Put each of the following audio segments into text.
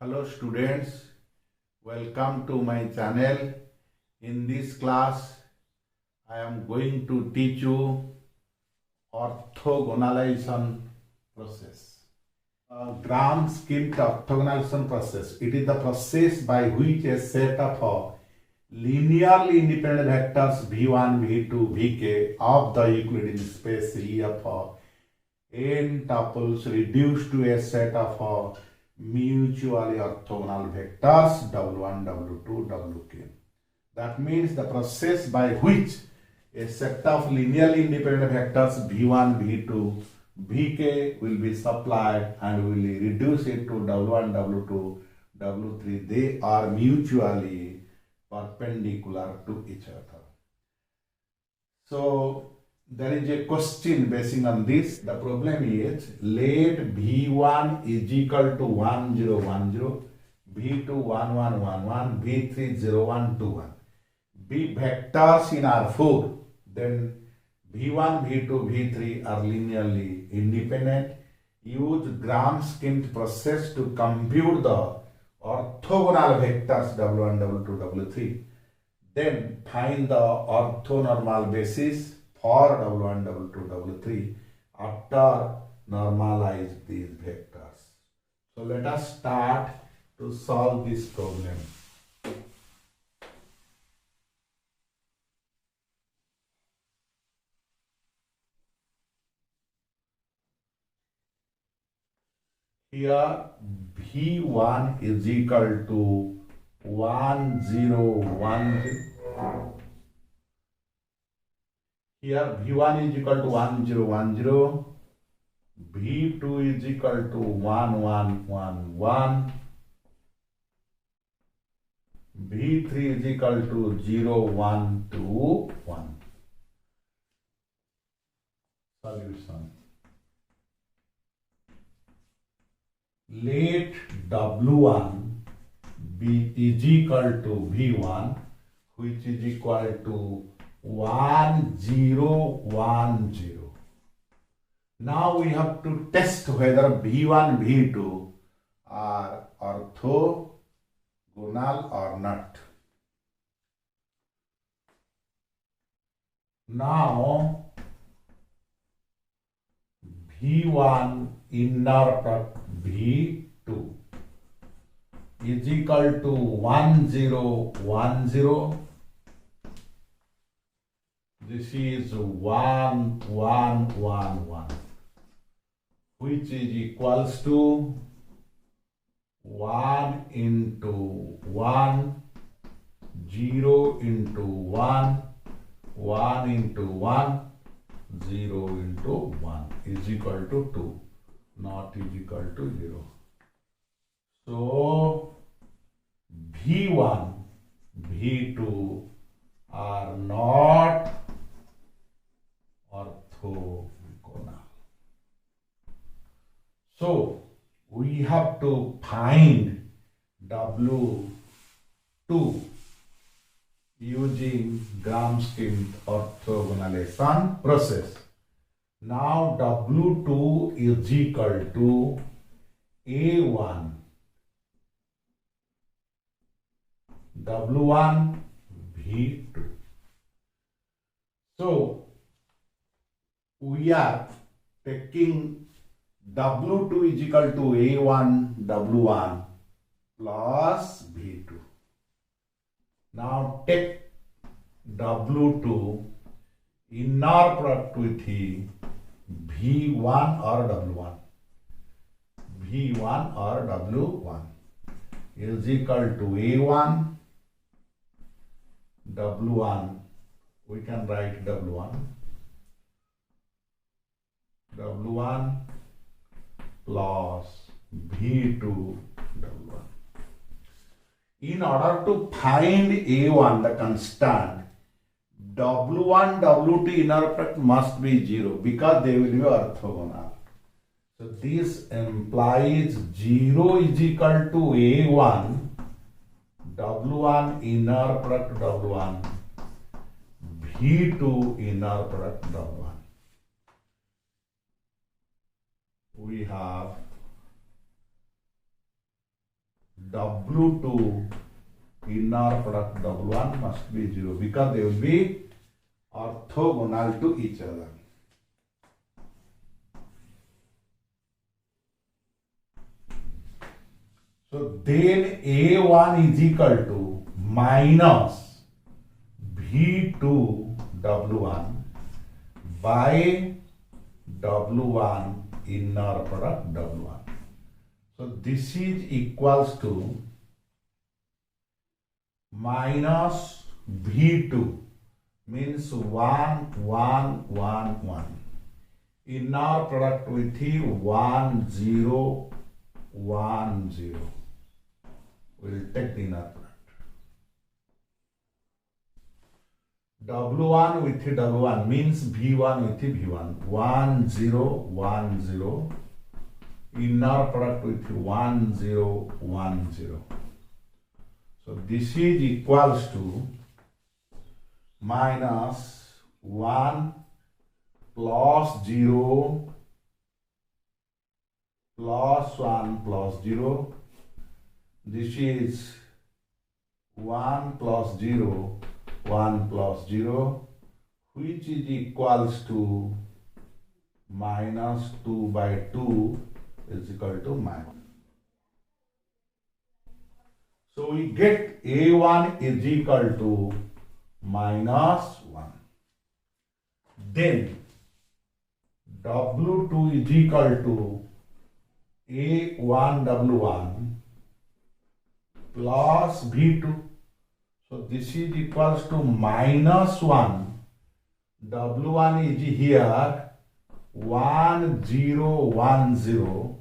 Hello students, welcome to my channel. In this class, I am going to teach you orthogonalization process. Gram-Schmidt orthogonalization process. It is the process by which a set of linearly independent vectors v1, v2, vk of the Euclidean space E of n tuples reduced to a set of mutually orthogonal vectors w1, w2, wk. That means the process by which a set of linearly independent vectors v1, v2, vk will be supplied and will reduce it to w1, w2, w3. They are mutually perpendicular to each other. So there is a question basing on this. The problem is let v1 is equal to 1 0 1 0, v2 1 1 1 1, v3 0 1 2 1 be vectors in R4, then v1 v2 v3 are linearly independent. Use Gram-Schmidt process to compute the orthogonal vectors w1 w2 w3, then find the orthonormal basis for w1, w2, w3 after normalize these vectors. So let us start to solve this problem. Here v1 is equal to 1 0 1 0. Here v1 is equal to 1 0 1 0, v2 is equal to 1 1 1 1, v3 is equal to 0 1 2 1. Solution. Let w1 is equal to v1, which is equal to 1 0 1 0. Now we have to test whether v1 v2 are orthogonal or not. Now v1 inner product v2 is equal to 1 0 1 0. This is 1 1 1 1, which is equals to 1 into 1, 0 into 1, 1 into 1, 0 into 1 is equal to 2, not is equal to 0. So v1, v2 are not orthogonal. So we have to find w2 using Gram-Schmidt orthogonalization process. Now w2 is equal to a1 w1 v2. So we are taking w2 is equal to a1 w1 plus v2. Now take w2 inner product with v1 or w1. v1 or w1 is equal to a1 w1. We can write w1 plus v2 w1. In order to find a1, the constant, w1 w2 inner product must be 0 because they will be orthogonal. So this implies 0 is equal to a1 w1 inner product w1 v2 inner product w1. We have W2 inner product W1 must be 0 because they will be orthogonal to each other. So then A1 is equal to minus V2 W1 by W1 inner product W1. So this is equals to minus V2 means 1, 1, 1, 1. Inner product with 1, 0, 1, 0. We'll take the inner product. W1 with W1 means V1 with V1. 1, 0, 1, 0. Inner product with 1, 0, 1, 0. So this is equals to minus 1 plus 0 plus 1 plus 0. This is 1 plus 0, 1 plus 0, which is equals to minus 2 by 2 is equal to minus. So we get A1 is equal to minus 1. Then W2 is equal to A1 W1 plus V2. So this is equals to minus 1. W1 is here 1, 0, 1, 0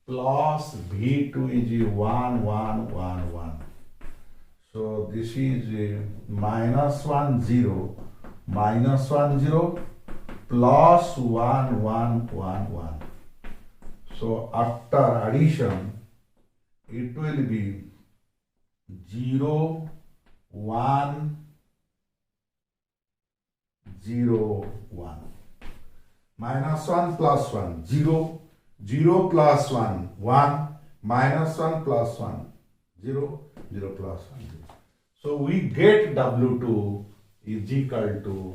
plus V2 is 1, 1, 1, 1. So this is minus 1, 0, minus 1, 0 plus 1, 1, 1, 1. So after addition, it will be 0, 1, 0, 1. Minus 1 plus 1, 0, 0 plus 1, 1, minus 1 plus 1, 0, 0 plus 1, 0. So we get W2 is equal to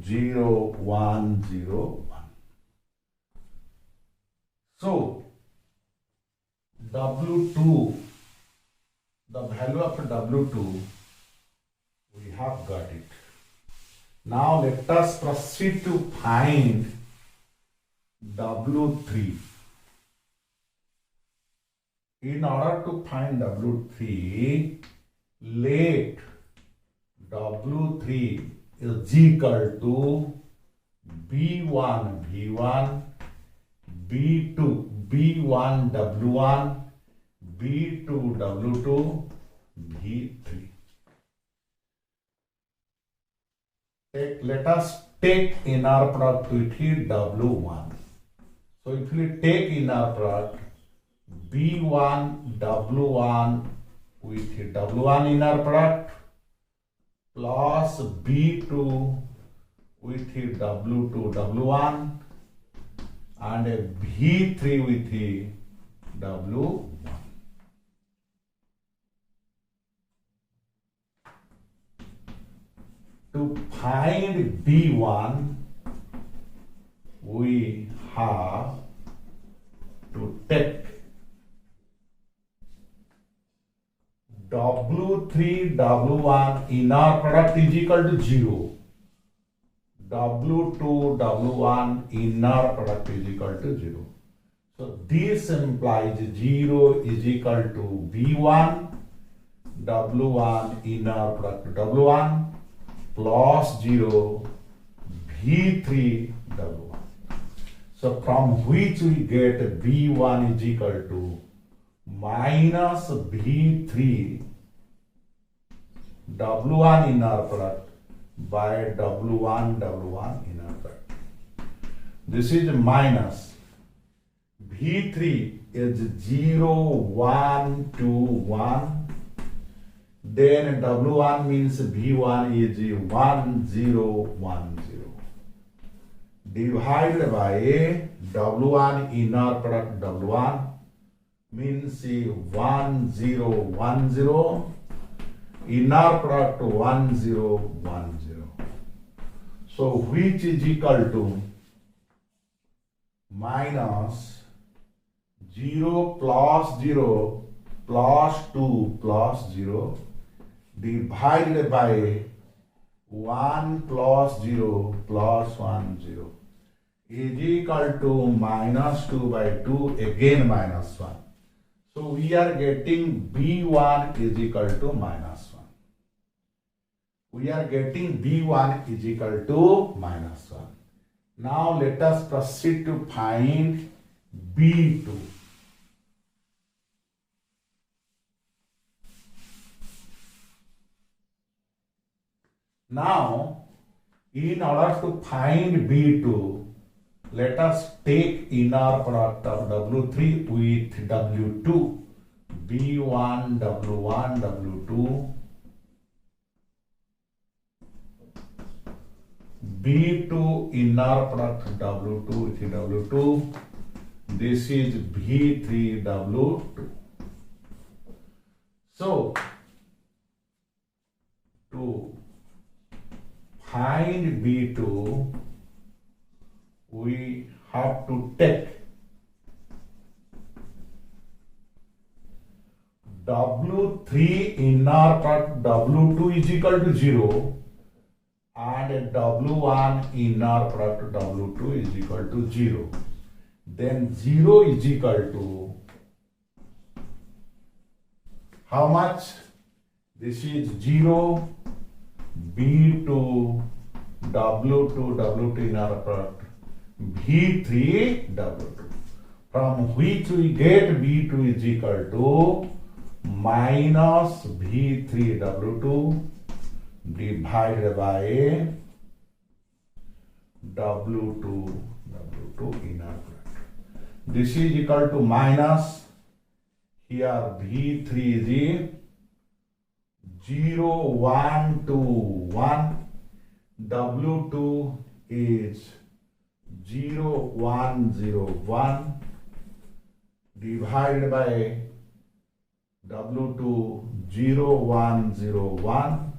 0, 1, 0, 1. So W2, the value of W2, we have got it. Now let us proceed to find W3. In order to find W3, let W3 is equal to B1 V1, B2 B1 W1, B2 W2, V3. Let us take inner product with W1. So if we take inner product B1 W1 with W1 inner product plus B2 with W2 W1 and a V3 with W1. To find B1, we have to take W3 W1 inner product is equal to 0. W2 W1 inner product is equal to 0. So this implies 0 is equal to B1 W1 inner product W1 plus 0 V3 W1. So from which we get B1 is equal to minus V3 W1 inner product by W1 W1 inner product. This is minus V3 is 0, 1, 2, 1. Then W1 means V1 is 1, 0, 1, 0. divided by W1 inner product W1 means 1 0 1 0 inner product 1 0 1 0. So which is equal to minus 0 plus 0 plus 2 plus 0 divided by 1 plus 0 plus 1 0 is equal to minus 2 by 2 again minus 1. So we are getting B1 is equal to minus 1. We are getting B1 is equal to minus 1. Now let us proceed to find B2. Now, in order to find B2, let us take inner product of W3 with W2. B1, W1, W2. B2 inner product W2 with W2. This is B3 W2. So, to find B2, we have to take W3 inner product W2 is equal to 0 and W1 inner product W2 is equal to 0. Then 0 is equal to how much? This is 0 B2 W2 W2 inner product B3 W2, from which we get B2 is equal to minus B3 W2 divided by W2 inner product. This is equal to minus, here B3 is 0 1 2 1, W2 is 0 1 0 1 divided by W2 0 1 0 1,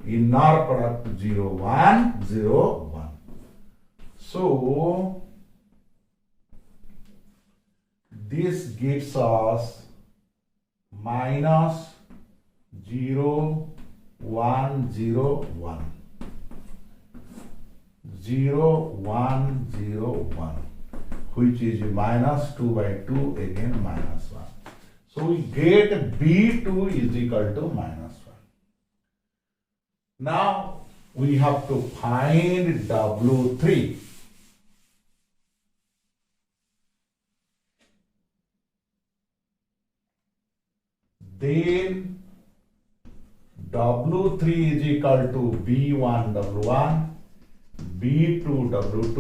inner product 0 1 0 1. So this gives us minus 0 1 0 1. 0 1 0 1, which is minus 2 by 2 again minus 1. So we get B2 is equal to minus 1. Now we have to find W3. Then W3 is equal to B1 W1 B2 W2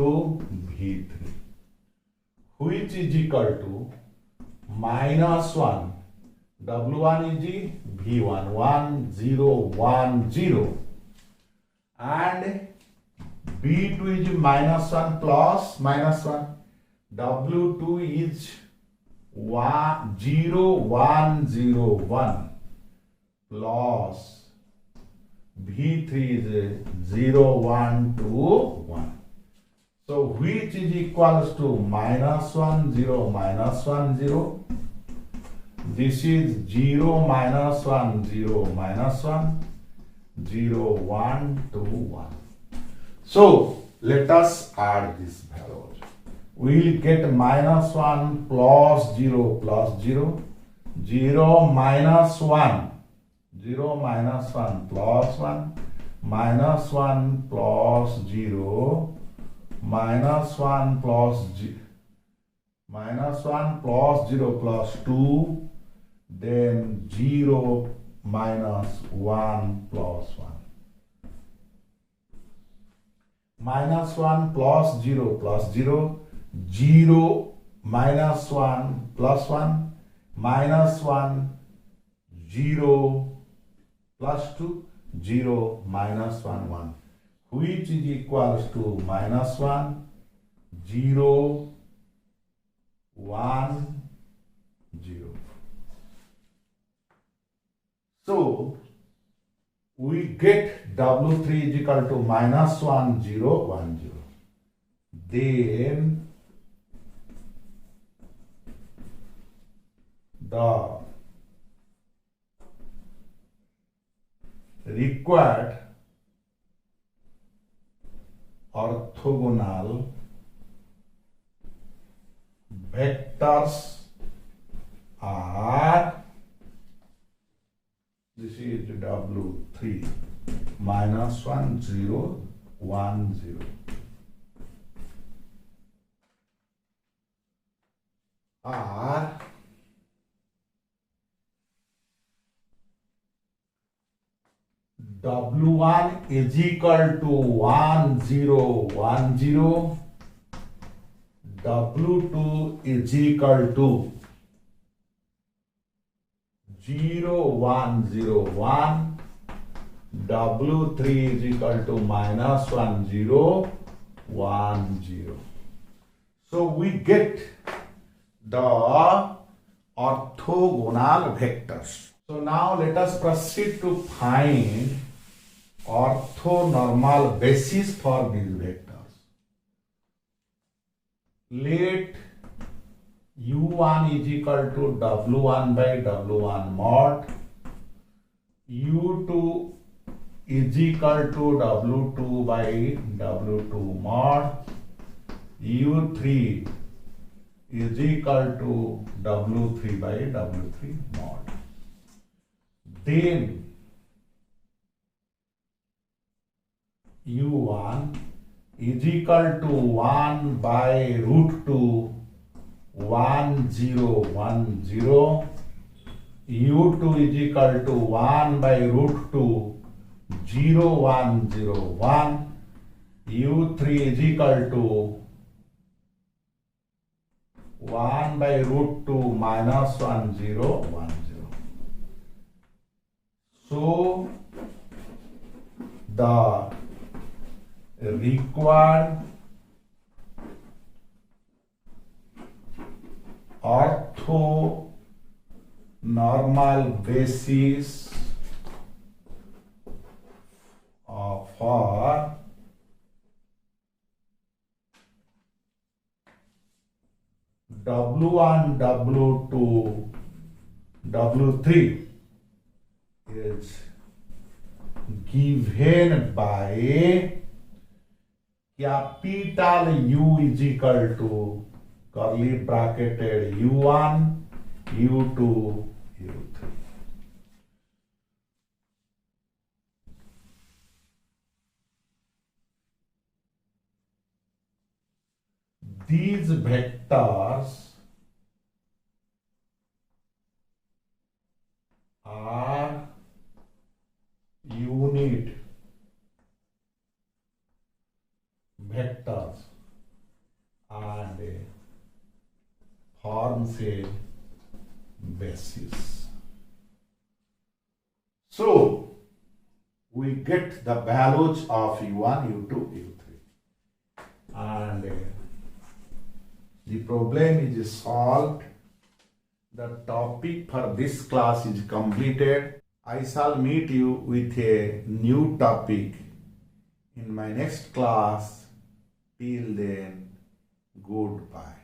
B3, which is equal to minus 1 W1 is B1 1 0 1 0 and B2 is minus 1 plus minus 1, W2 is 0 1 0 1 plus B3 is 0 1 2 1. So which is equals to minus 1 0 minus 1 0. This is 0 minus 1 0 minus 1 0 1 2 1. So let us add these values. We will get minus 1 plus 0 plus 0, 0 minus 1, 0 minus 1 plus 1, minus 1 plus 0, minus 1 plus 0 plus 2, then 0 minus 1 plus 1. Minus 1 plus 0 plus 0, 0 minus 1 plus 1, minus 1, 0 plus 2, 0 minus 1 1, which is equals to minus 1 0, 1, 0. So we get W3 is equal to minus 1, 0, 1, 0. Then the required orthogonal vectors are, this is W3 minus 1, 0, 1, 0. Are W1 is equal to 1, 0, 1, 0. W2 is equal to 0, 1, 0, 1. W3 is equal to minus 1, 0, 1, 0. So we get the orthogonal vectors. So now let us proceed to find orthonormal basis for these vectors. Let U1 is equal to W1 by W1 mod. U2 is equal to W2 by W2 mod. U3 is equal to W3 by W3 mod. Then U1 is equal to 1 by root 2, 1, 0, 1, 0. U2 is equal to 1 by root 2, 0, 1, 0, 1. U3 is equal to 1 by root 2 minus 1, 0, 1, 0. So the required orthonormal basis for W1, W2, W3 is given by capital U is equal to curly bracketed U1, U2, U3. These vectors are unit vectors and forms a basis. So we get the values of U1, U2, U3, and the problem is solved. The topic for this class is completed. I shall meet you with a new topic in my next class. Till then, goodbye.